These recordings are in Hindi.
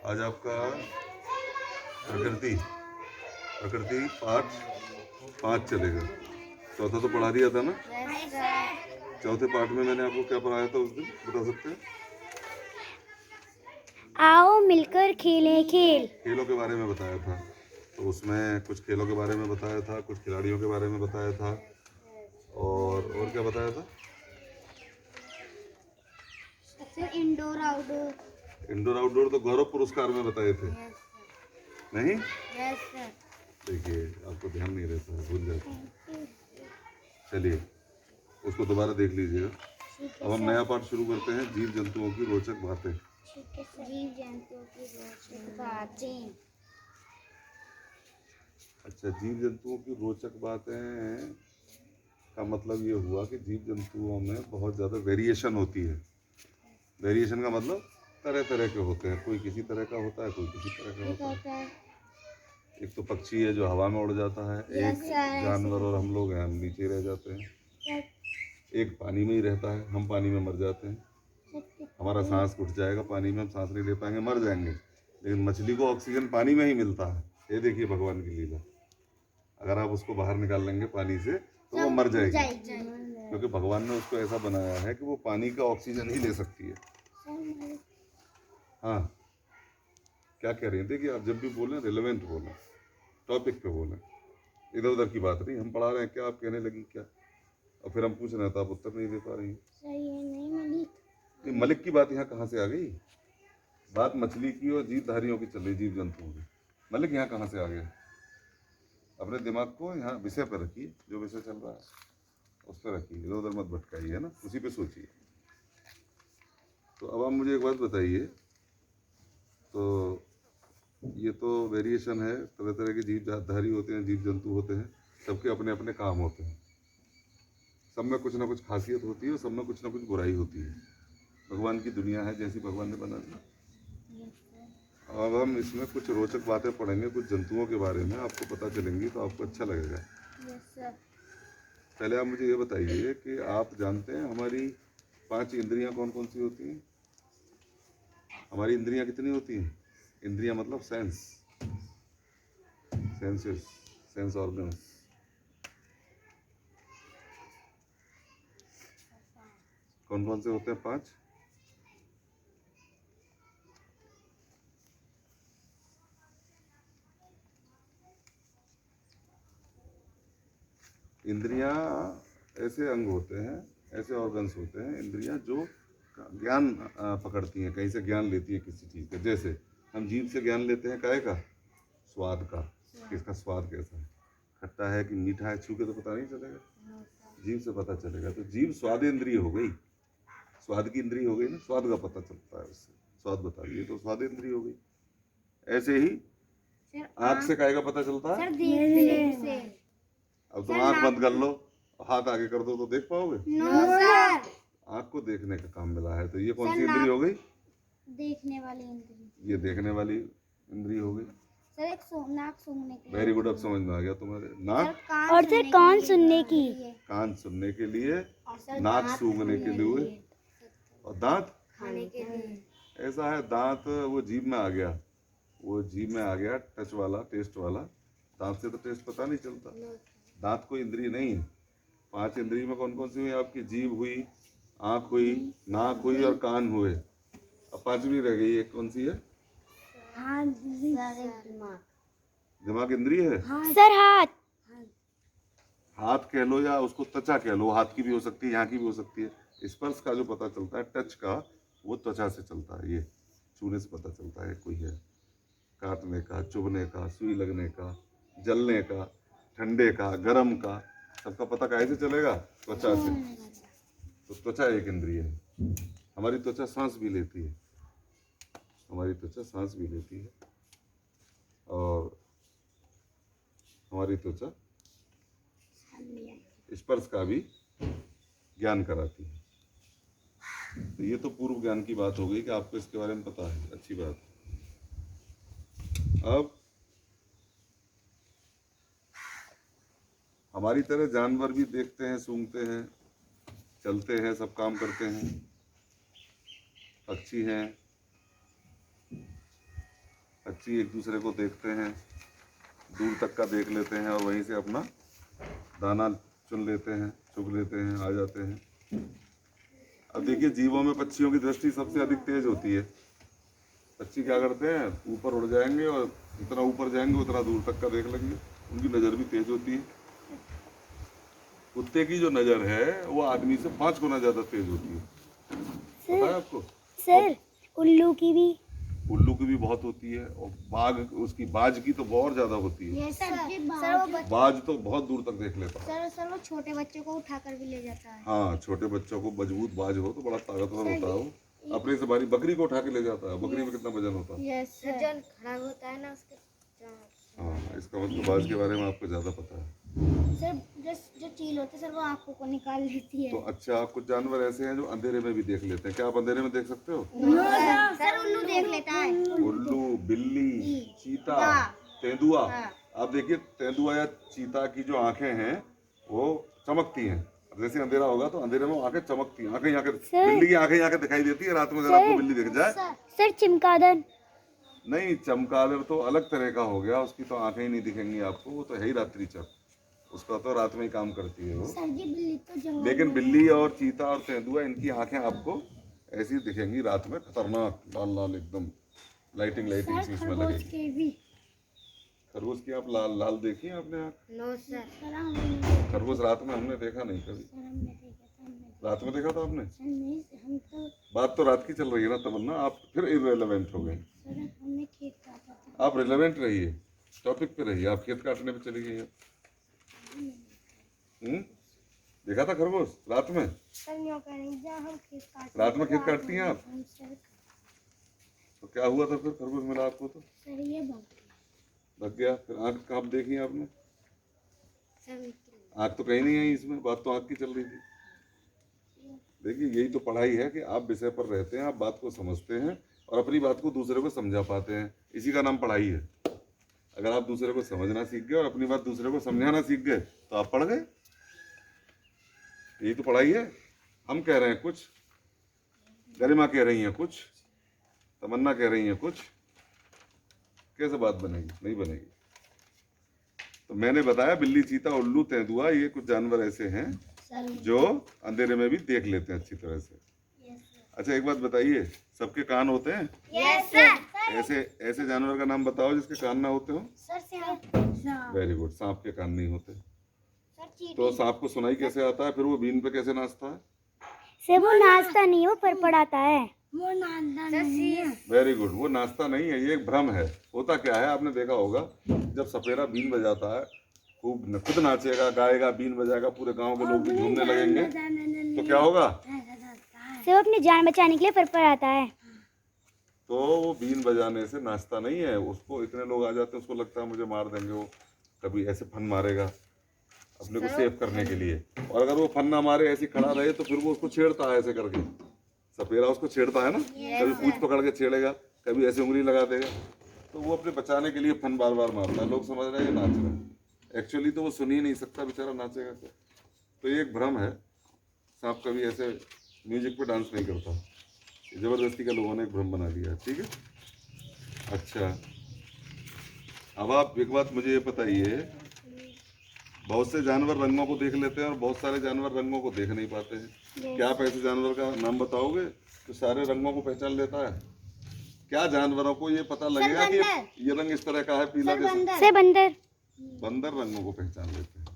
आज आपका प्रकृति प्रकृति पाठ 5 चलेगा। चौथा तो पढ़ा दिया था ना। चौथे पाठ में मैंने आपको क्या पढ़ाया था उस दिन, बता सकते हैं? आओ मिलकर खेलें खेल। खेलों के बारे में बताया था। तो उसमें कुछ खेलों के बारे में बताया था, कुछ खिलाड़ियों के बारे में बताया था, और क्या बताया था? Indoor outdoor. इंडोर आउटडोर तो गौरव पुरस्कार में बताए थे। नहीं? Yes sir. देखिए, आपको ध्यान नहीं रहता है, भूल जाते हैं। चलिए, उसको दोबारा देख लीजिएगा। अब हम नया पाठ शुरू करते हैं, जीव जंतुओं की रोचक बातें। जीव जंतुओं की रोचक बातें। अच्छा, जीव जंतुओं की रोचक बातें का मतलब ये हुआ कि जीव जंतुओं में बहुत ज़्यादा वेरिएशन होती है। वेरिएशन का मतलब तरह तरह के होते हैं, कोई किसी तरह का होता है, कोई किसी तरह का होता है। एक तो पक्षी है जो हवा में उड़ जाता है, एक जानवर और हम लोग हैं, हम नीचे रह जाते हैं, एक पानी में ही रहता है, हम पानी में मर जाते हैं। हमारा सांस उठ जाएगा पानी में, हम सांस नहीं ले पाएंगे, मर जाएंगे। लेकिन मछली को ऑक्सीजन पानी में ही मिलता है। ये देखिए भगवान की लीला। अगर आप उसको बाहर निकाल लेंगे पानी से तो वो मर जाएगी, क्योंकि भगवान ने उसको ऐसा बनाया है कि वो पानी का ऑक्सीजन ही ले सकती है। हाँ, क्या कह रही हैं? देखिए, आप जब भी बोलें रिलेवेंट बोलें, टॉपिक पे बोलें, इधर उधर की बात नहीं। हम पढ़ा रहे हैं, क्या आप कहने लगी क्या, और फिर हम पूछ रहे हैं तो आप उत्तर नहीं दे पा रही हैं। सही है। नहीं मलिक। ये मलिक की बात यहाँ कहाँ से आ गई? बात मछली की और जीवधारियों की चल रही, जीव जंतुओं की। मलिक यहाँ कहाँ से आ गया? अपने दिमाग को यहाँ विषय पर रखिए, जो विषय चल रहा है उस पर रखिए, इधर उधर मत भटकाइए, है ना, उसी पे सोचिए। तो अब आप मुझे एक बात बताइए, तो ये तो वेरिएशन है, तरह तरह के जीवधारी होते हैं, जीव जंतु होते हैं, सबके अपने अपने काम होते हैं, सब में कुछ ना कुछ खासियत होती है और सब में कुछ ना कुछ बुराई होती है। भगवान की दुनिया है जैसी भगवान ने बना दी। अब हम इसमें कुछ रोचक बातें पढ़ेंगे, कुछ जंतुओं के बारे में आपको पता चलेंगी, तो आपको अच्छा लगेगा। पहले आप मुझे ये बताइए कि आप जानते हैं हमारी 5 इंद्रियां कौन कौन सी होती हैं? हमारी इंद्रियां कितनी होती हैं? इंद्रियां मतलब सेंसेस, सेंस ऑर्गन्स। कौन कौन से होते हैं? 5। इंद्रियां ऐसे अंग होते हैं, ऐसे ऑर्गन्स होते हैं, इंद्रियां जो ज्ञान पकड़ती हैं, कहीं से ज्ञान लेती है किसी चीज़ का। जैसे हम जीभ से ज्ञान लेते हैं काहे का? स्वाद का, कि इसका स्वाद कैसा है, खट्टा है कि मीठा है, छू के तो पता नहीं चलेगा, जीभ से पता चलेगा। तो जीभ स्वाद इंद्रिय हो गई, स्वाद की इंद्रिय हो गई ना, स्वाद का पता चलता है उससे, स्वाद बता दिए तो स्वाद इंद्रिय हो गई। ऐसे ही आँख से काहे का पता चलता है? अब तुम आँख बंद कर लो, हाथ आगे कर दो तो देख पाओगे? आँख को देखने का काम मिला है, तो ये कौन सी इंद्रिय हो गई? देखने वाली इंद्री। ये देखने वाली इंद्रिय हो गई। सर एक नाक सूंघने के लिए। वेरी गुड, अब समझ में आ गया तुम्हारे। नाक और सर कान सुनने की। कान सुनने के लिए, नाक सूंघने के लिए, और दांत खाने के लिए। ऐसा है, दांत वो जीभ में आ गया, वो जीभ में आ गया, टच वाला, टेस्ट वाला। दांत से तो टेस्ट पता नहीं चलता, दांत कोई इंद्रिय नहीं है। 5 इंद्रिय में कौन कौन सी हुई आपकी? जीभ हुई, आँख हुई, नाक हुई और कान हुए। अब 5वीं रह गई, एक कौन सी है? दिमाग इंद्रिय है। सर हाथ। हाथ कह लो या उसको त्वचा कह लो, हाथ की भी हो सकती है, यहाँ की भी हो सकती है। स्पर्श का जो पता चलता है, टच का, वो त्वचा से चलता है। ये छूने से पता चलता है कोई है, काटने का, चुभने का, सुई लगने का, जलने का, ठंडे का, गर्म का, सबका पता काहे से चलेगा? त्वचा से। तो त्वचा एक इंद्रिय है। हमारी त्वचा सांस भी लेती है, हमारी त्वचा सांस भी लेती है, और हमारी त्वचा स्पर्श का भी ज्ञान कराती है। तो ये तो पूर्व ज्ञान की बात हो गई कि आपको इसके बारे में पता है, अच्छी बात है। अब हमारी तरह जानवर भी देखते हैं, सूंघते हैं, चलते हैं, सब काम करते हैं, पक्षी हैं, पक्षी एक दूसरे को देखते हैं, दूर तक का देख लेते हैं और वहीं से अपना दाना चुन लेते हैं, चुग लेते हैं, आ जाते हैं। अब देखिए जीवों में पक्षियों की दृष्टि सबसे अधिक तेज होती है। पक्षी क्या करते हैं, ऊपर उड़ जाएंगे और जितना ऊपर जाएंगे उतना दूर तक का देख लेंगे, उनकी नज़र भी तेज होती है। कुत्ते की जो नज़र है वो आदमी से 5 गुना ज़्यादा तेज होती है, पता है आपको? सर उल्लू की भी। उल्लू की भी बहुत होती है, और बाघ उसकी बाज की तो बहुत ज़्यादा होती है। ये सर बाज तो बहुत दूर तक देख लेता है। सर वो छोटे बच्चों को उठाकर भी ले जाता है। हाँ, छोटे बच्चों को मजबूत बाज हो तो बड़ा ताकतवर होता है वो, अपने से भारी बकरी को उठा के ले जाता है। बकरी में कितना वजन होता है? यस सर खड़ा होता है ना उसके। हाँ, इसका मतलब बाज के बारे में आपको ज़्यादा पता है। सर जो चील होती है सर वो आंखों को निकाल लेती है। तो अच्छा, कुछ जानवर ऐसे हैं जो अंधेरे में भी देख लेते हैं। क्या आप अंधेरे में देख सकते हो? सर उल्लू देख लेता है। उल्लू, बिल्ली, चीता, तेंदुआ। आप देखिए तेंदुआ या चीता की जो आंखें हैं वो चमकती हैं। जैसे अंधेरा होगा तो अंधेरे में आंखें चमकती हैं। आंखें यहाँ के, बिल्ली की आंखें यहाँ के दिखाई देती है रात में, अगर आपको बिल्ली दिख जाए। सर चमगादड़। नहीं, चमगादड़ तो अलग तरह का हो गया, उसकी तो आंखें ही नहीं दिखेंगी आपको, वो तो है ही रात्रि चर, उसका तो रात में ही काम करती है वो। सर जी बिल्ली तो जंगल लेकिन बिल्ली और चीता और तेंदुआ, इनकी आंखें आपको ऐसी दिखेंगी रात में, खतरनाक लाल लाल एकदम, लाइटिंग सी इसमें लगेगी। के भी। खरगोश की आप लाल लाल देखी है आपने आँख? नो सर खरगोश रात में हमने देखा नहीं कभी। रात में देखा था आपने? हम तो बात तो रात की चल रही है ना तमन्ना, आप फिर इररिलेवेंट हो गए। सर हमने खेत काटा था। आप रिलेवेंट रहिए, टॉपिक पे रहिए। आप खेत काटने पे चली गई है। देखा था खरगोश रात में? सर न्यों करेंगे जहाँ हम खेत काट। रात में खेत काटती हैं आप? सर तो क्या हुआ था फिर, खरगोश मिला आपको तो? सर ये लग गया। फिर आँख कहाँ देखी आपने? सर आँख तो कहीं नहीं आई इसमें, बात तो आँख की चल रही थी। देखिए यही तो पढ़ाई है कि आप विषय पर रहते हैं, आप बात को समझते हैं और अपनी बात को दूसरे को समझा पाते हैं, इसी का नाम पढ़ाई है। अगर आप दूसरे को समझना सीख गए और अपनी बात दूसरे को समझाना सीख गए तो आप पढ़ गए। यही तो पढ़ाई है। हम कह रहे हैं कुछ, गरिमा कह रही हैं कुछ, तमन्ना कह रही हैं कुछ, कैसे बात बनेगी? नहीं बनेगी। तो मैंने बताया बिल्ली, चीता, उल्लू, तेंदुआ, ये कुछ जानवर ऐसे हैं जो अंधेरे में भी देख लेते हैं अच्छी तरह से। अच्छा एक बात बताइए, सबके कान होते हैं? Yes sir. ऐसे जानवर का नाम बताओ जिसके कान ना होते हो। सर सांप। वेरी गुड, सांप के कान नहीं होते। सर चींटी। तो सांप को सुनाई कैसे आता है, फिर वो बीन पे कैसे नाचता है? से वो नाचता नहीं, वो फड़फड़ाता है। वो नाचता नहीं है। वेरी गुड, वो नाचता नहीं है, ये एक भ्रम है। होता क्या है, आपने देखा होगा जब सपेरा बीन बजाता है, खूब खुद नाचेगा, गाएगा, बीन बजाएगा, पूरे गांव के लोग भी झूमने लगेंगे, तो क्या होगा? से वो अपनी जान बचाने के लिए फड़फड़ाता है। तो वो बीन बजाने से नाचता नहीं है, उसको इतने लोग आ जाते हैं, उसको लगता है मुझे मार देंगे, वो कभी ऐसे फन मारेगा अपने को सेव करने के लिए। और अगर वो फन ना मारे, ऐसे खड़ा रहे, तो फिर वो उसको छेड़ता है ऐसे करके। सपेरा उसको छेड़ता है ना, कभी पूंछ पकड़ के छेड़ेगा, कभी ऐसे उंगली लगा देगा, तो वो अपने बचाने के लिए फन बार बार मारता है। लोग समझ रहे हैं ये नाच रहा है, एक्चुअली तो वो सुन ही नहीं सकता बेचारा, नाचेगा क्या? तो ये एक भ्रम है। सांप कभी ऐसे म्यूजिक पे डांस नहीं करता, जबरदस्ती का लोगों ने एक भ्रम बना दिया है। ठीक है। अच्छा अब आप एक बात मुझे ये बताइए, बहुत से जानवर रंगों को देख लेते हैं और बहुत सारे जानवर रंगों को देख नहीं पाते हैं। क्या आप ऐसे जानवर का नाम बताओगे तो सारे रंगों को पहचान लेता है? क्या जानवरों को ये पता लगेगा कि ये रंग इस तरह का है, पीला कैसा? से बंदर। बंदर रंगों को पहचान लेते हैं।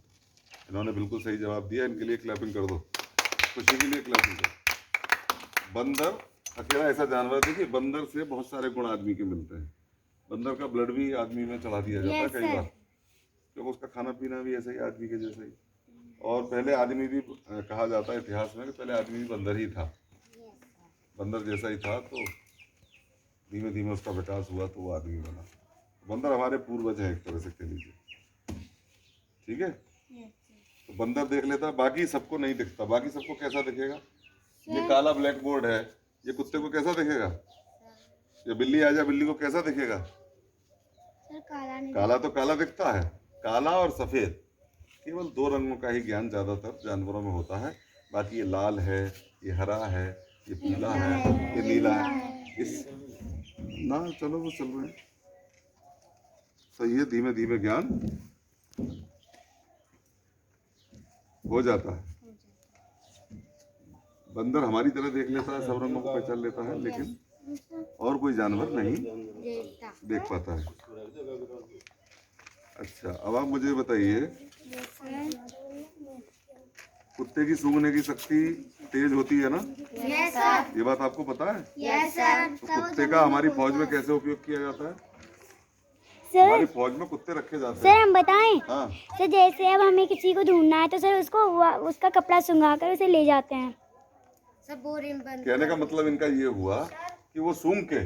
इन्होंने बिल्कुल सही जवाब दिया, इनके लिए क्लैपिंग कर दो, खुशी के लिए क्लैपिंग करो। बंदर अकेला ऐसा जानवर, देखिए बंदर से बहुत सारे गुण आदमी के मिलते हैं। बंदर का ब्लड भी आदमी में चढ़ा दिया जाता है कई बार, क्योंकि उसका खाना पीना भी ऐसा ही आदमी के जैसा ही। और पहले आदमी भी कहा जाता है इतिहास में कि पहले आदमी भी बंदर ही था, बंदर जैसा ही था, तो धीमे धीमे उसका विकास हुआ तो वो आदमी बना। बंदर हमारे पूर्वज हैं एक तरह से कह लीजिए। ठीक है। तो बंदर देख लेता, बाकी सबको नहीं दिखता। बाकी सबको कैसा दिखेगा? ये काला ब्लैक बोर्ड है, ये कुत्ते को कैसा दिखेगा? ये बिल्ली आ जाए, बिल्ली को कैसा दिखेगा? सर काला नहीं। काला तो काला दिखता है, काला और सफेद, केवल 2 रंगों का ही ज्ञान ज्यादातर जानवरों में होता है। बाकी ये लाल है, ये हरा है, ये पीला है, ये नीला है। इस ना चलो वो चल रहे हैं। तो ये धीमे धीमे ज्ञान हो जाता है। बंदर हमारी तरह देख लेता है, सब रंगों को पहचान लेता है, लेकिन और कोई जानवर नहीं देख पाता है। अच्छा, अब आप मुझे बताइए, कुत्ते की सूंघने की शक्ति तेज होती है ना? Yes sir. ये बात आपको पता है? Yes sir. तो कुत्ते का हमारी फौज में कैसे उपयोग किया जाता है? सर हमारी फौज में कुत्ते रखे जाते सर हैं। हम बताएं? हाँ, सर जैसे अब हमें किसी को ढूंढना है तो सर उसको उसका कपड़ा सुंघा कर उसे ले जाते हैं। कहने का मतलब इनका ये हुआ कि वो सूंघ के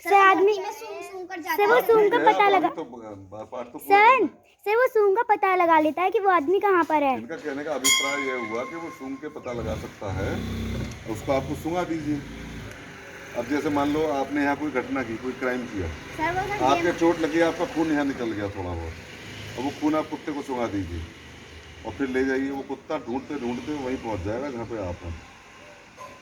सर आदमी सर वो सूंघ कर पता लगा तो सर वो सूंघ का पता लगा लेता है कि वो आदमी कहाँ पर है। इनका कहने का अभिप्राय ये हुआ कि वो सूंघ के पता लगा सकता है, उसको आपको सूंघा दीजिए। अब जैसे मान लो आपने यहाँ कोई घटना की, कोई क्राइम किया, आपके चोट लगी, आपका खून यहाँ निकल गया थोड़ा बहुत, और वो खून आप कुत्ते को सूंघा दीजिए और फिर ले जाइए, वो कुत्ता ढूंढते ढूंढते वहीं पहुँच जाएगा जहाँ पे आप हैं।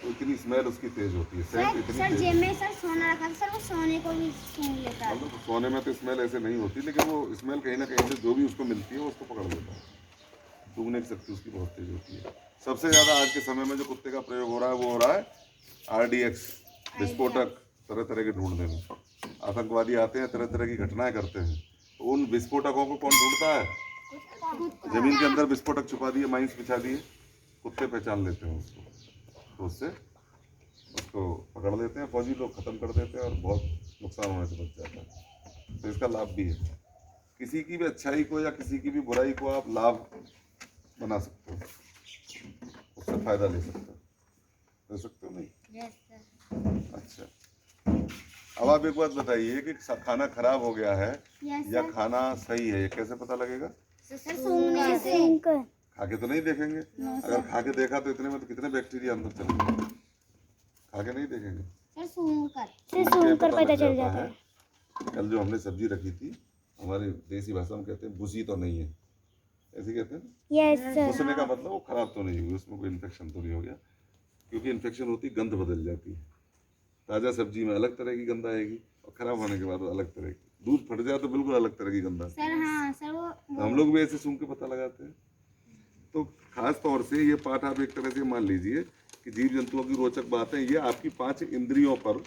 तो इतनी स्मेल उसकी तेज होती है। सर जेब में सर सोना रखा था सर, वो सोने को भी सूंघ लेता है। मतलब सोने में तो स्मेल ऐसे नहीं होती, लेकिन वो स्मेल कहीं ना कहीं से जो भी उसको मिलती है उसको पकड़ लेता है। सूंघने की शक्ति उसकी बहुत तेज होती है। सबसे ज़्यादा आज के समय में जो कुत्ते का प्रयोग हो रहा है वो हो रहा है RDX, विस्फोटक तरह तरह के ढूंढने में। आतंकवादी आते हैं, तरह तरह की घटनाएं करते हैं, तो उन विस्फोटकों को कौन ढूंढता है? जमीन के अंदर विस्फोटक छुपा दिए, माइंस बिछा दिए, कुत्ते पहचान लेते हैं उसको, तो उससे उसको पकड़ लेते हैं, फौजी लोग ख़त्म कर देते हैं और बहुत नुकसान होने से बच जाता है। तो इसका लाभ भी है। किसी की भी अच्छाई को या किसी की भी बुराई को आप लाभ बना सकते हो, उससे फ़ायदा ले सकते हो नहीं? Yes sir. अच्छा, अब आप एक बात बताइए कि खाना खराब हो गया है या खाना सही है, ये कैसे पता लगेगा? सर सूंघने से। खा के तो नहीं देखेंगे। अगर खा के देखा तो इतने में तो कितने बैक्टीरिया अंदर चले गए, खा के नहीं देखेंगे। सर सूंघ कर पता चल जाता है। कल जो हमने सब्जी रखी थी, हमारी देसी भाषा में कहते हैं बुसी तो नहीं है, ऐसे कहते हैं। Yes sir. बुसने का मतलब वो खराब तो नहीं हुई, उसमें कोई इन्फेक्शन तो नहीं हो गया, क्योंकि इन्फेक्शन होती गंध बदल जाती है। ताज़ा सब्जी में अलग तरह की गंध आएगी और खराब होने के बाद अलग तरह की। दूध फट जाए तो बिल्कुल अलग तरह की गंध आती है। सर हाँ सर वो तो हम लोग भी ऐसे सूंघ के पता लगाते हैं। तो खास तौर से ये पाठ आप एक तरह से मान लीजिए कि जीव जंतुओं की रोचक बातें, ये आपकी 5 इंद्रियों पर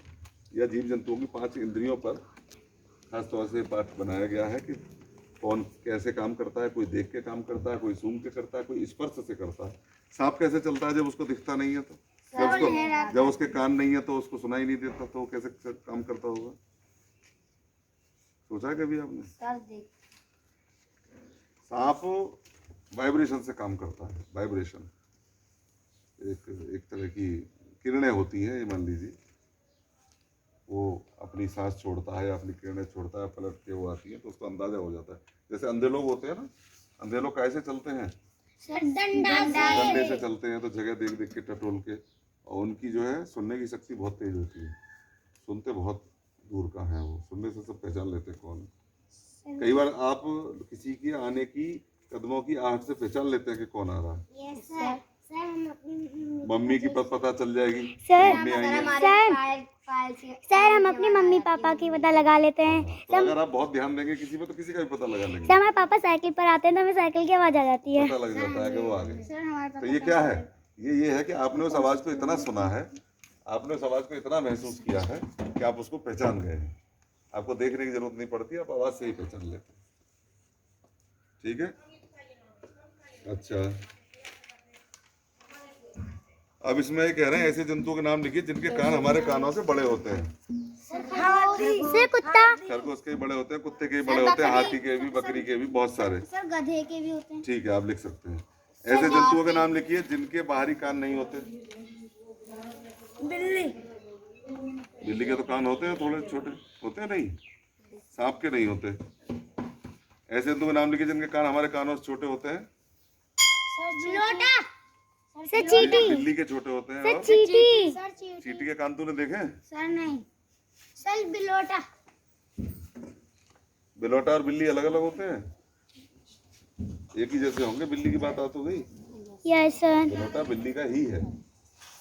या जीव जंतुओं की 5 इंद्रियों पर खास तौर से पाठ बनाया गया है कि कौन कैसे काम करता है। कोई देख के काम करता है, कोई सूंघ के करता है, कोई स्पर्श से करता है। सांप कैसे चलता है? जब उसको दिखता नहीं है तो, जब उसके कान नहीं है तो उसको सुनाई नहीं देता, तो वो कैसे काम करता होगा? सोचा है कभी आपने? सांप वाइब्रेशन से काम करता है। वाइब्रेशन एक तरह की किरणें होती हैं, ये मान लीजिए, वो अपनी सांस छोड़ता है, अपनी किरणें छोड़ता है, पलट के वो आती है, तो उसको अंदाजा हो जाता है। जैसे अंधे लोग होते हैं ना, अंधे लोग कैसे चलते हैं? डंडे से चलते हैं, तो जगह देख देख के टटोल के, और उनकी जो है सुनने की शक्ति बहुत तेज होती है, सुनते बहुत दूर का है वो, सुनने से सब पहचान लेते हैं कौन है। कई बार आप किसी की आने की कदमों की आहट से पहचान लेते हैं कि कौन आ रहा है। Yes sir. सर हम अपनी मम्मी की पता चल जाएगी सर मम्मी आई है। सर हम अपने मम्मी पापा की पता लगा लेते हैं। तो अगर आप बहुत ध्यान देंगे किसी पे तो किसी का भी पता लगा लेंगे। सर हमारे पापा साइकिल पर आते हैं तो हमें साइकिल की आवाज आ जाती है। पता लग जाता है कि वो आ गए। तो ये क्या है? ये है कि आपने उस आवाज को इतना सुना है, आपने उस आवाज को इतना महसूस किया है कि आप उसको पहचान गए हैं। आपको देखने की जरूरत नहीं पड़ती, आप आवाज से ही पहचान लेते हैं। ठीक है? अच्छा, अब इसमें ये कह रहे हैं ऐसे जंतुओं के नाम लिखिए जिनके कान हमारे कानों से बड़े होते हैं। सर कुत्ता, खरगोश के भी बड़े होते हैं, कुत्ते के भी बड़े होते हैं, हाथी के भी, बकरी के भी, बहुत सारे। सर गधे के भी होते हैं। ठीक है, आप लिख सकते हैं। ऐसे जंतुओं के नाम लिखिए जिनके बाहरी कान नहीं होते। बिल्ली के तो कान होते हैं, थोड़े छोटे होते हैं, नहीं, सांप के नहीं होते। ऐसे जंतुओं के नाम लिखिए जिनके कान हमारे कानों से छोटे होते हैं। सर चींटी। बिल्ली के छोटे होते हैं। सर और चींटी। चींटी के कान तूने देखे? सर नहीं। सर बिलोटा। बिलोटा और बिल्ली अलग अलग होते हैं, एक ही जैसे होंगे? बिल्ली की बात तो गई। Yes sir. बिलोटा बिल्ली का ही है।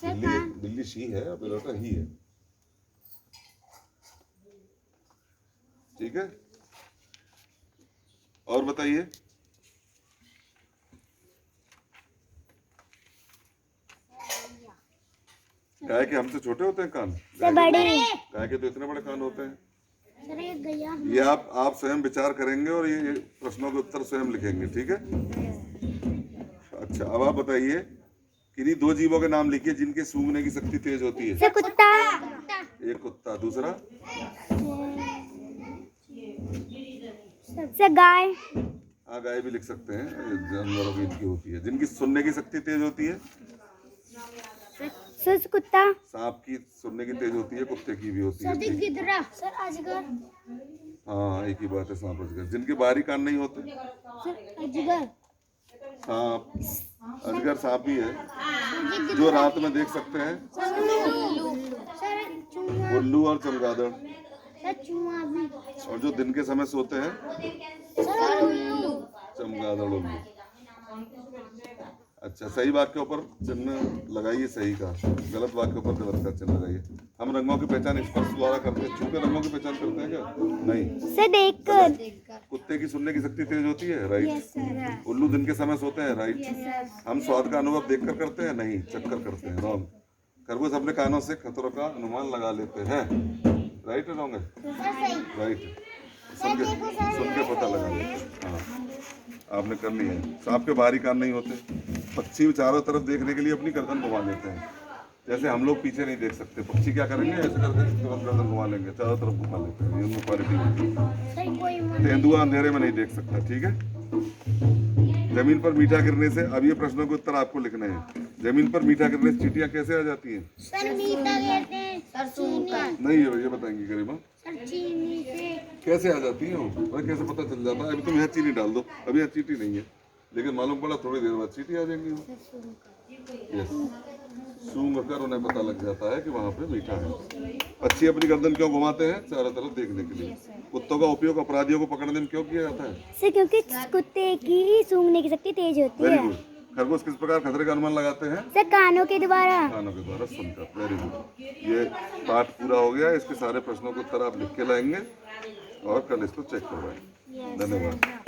बिल्ली शी है और बिलोटा ही है। ठीक है? और बताइए। गाय के हमसे छोटे होते हैं कान? से बड़े। गाय के तो इतने बड़े कान होते हैं। सर एक गैया। ये आप स्वयं विचार करेंगे और ये प्रश्नों के उत्तर स्वयं लिखेंगे, ठीक है? अच्छा, अब आप बताइए, किन्हीं दो जीवों के नाम लिखिए जिनके सूंघने की शक्ति तेज होती है। से कुत्ता। एक कुत्ता, दूसरा? से गाय। हाँ, गाय भी लिख सकते हैं, जानवरों की इनकी होती है। जिनकी सुनने की शक्ति तेज होती है? से कुत्ता। सांप की सुनने की तेज होती है, कुत्ते की भी होती है। गिदरा। सर अजगर। हाँ, एक ही बात है, सांप अजगर। जिनके बाहरी कान नहीं होते? सर अजगर। सांप, अजगर सांप ही है। जो रात में देख सकते हैं? सर चूहा। उल्लू और चमगादड़। सर चूहा भी। और जो दिन के समय सोते हैं? सर उल्लू। चमगादड़, उल्लू। अच्छा, सही वाक्य ऊपर चिन्ह लगाइए सही का, गलत वाक्य ऊपर गलत का चिन्ह लगाइए। हम रंगों की पहचान स्पर्श द्वारा करते हैं। छू के रंगों की पहचान करते हैं क्या? नहीं। से देखकर। कुत्ते की सुनने की शक्ति तेज होती है, राइट। उल्लू दिन के समय सोते हैं, राइट। हम स्वाद का अनुभव देखकर करते हैं, नहीं, चखकर करते हैं, रॉन्ग। खरगोश अपने कानों से खतरों का अनुमान लगा लेते हैं, राइट है रॉन्ग है? राइट। सुन के पता लगा लेते हैं। हाँ, आपने कर लिया है। सांप के बाहरी कान नहीं होते। पक्षी चारों तरफ देखने के लिए अपनी गर्दन घुमा लेते हैं। जैसे हम लोग पीछे नहीं देख सकते, पक्षी क्या करेंगे? ऐसे करके तुरंत गर्दन घुमा लेंगे, चारों तरफ घुमा लेते हैं। ये उनकी क्वालिटी है। तेंदुआ अंधेरे में नहीं देख सकता, ठीक है? जमीन पर मीठा गिरने से, अब ये प्रश्नों के उत्तर आपको लिखने हैं। जमीन पर मीठा गिरने से चींटियां कैसे आ जाती हैं? सर मीठा गिरते हैं। सर चीनी। नहीं, ये बताएंगी गरीबा। सर चीनी से। कैसे आ जाती है वो? और कैसे पता चल जाता है? अभी तुम यहाँ चीनी डाल दो, अभी यहाँ चीटी नहीं है, लेकिन मालूम पड़ा थोड़ी देर बाद चीटी आ जाएंगी वो। यस, सूंघ कर उन्हें पता लग जाता है कि वहाँ पे मीठा है। पक्षी अपनी गर्दन क्यों घुमाते हैं? चारों तरफ देखने के लिए। कुत्तों का उपयोग अपराधियों को पकड़ने में क्यों किया जाता है? सर क्योंकि कुत्ते की सूंघने की शक्ति तेज होती वेरी है। गुड। खरगोश किस प्रकार खतरे का अनुमान लगाते हैं? सर कानों के द्वारा। कानों के द्वारा सुनकर। Very good. ये पाठ पूरा हो गया। इसके सारे प्रश्नों के उत्तर आप लिख के लाएंगे और कल इसको चेक करवाएंगे। धन्यवाद।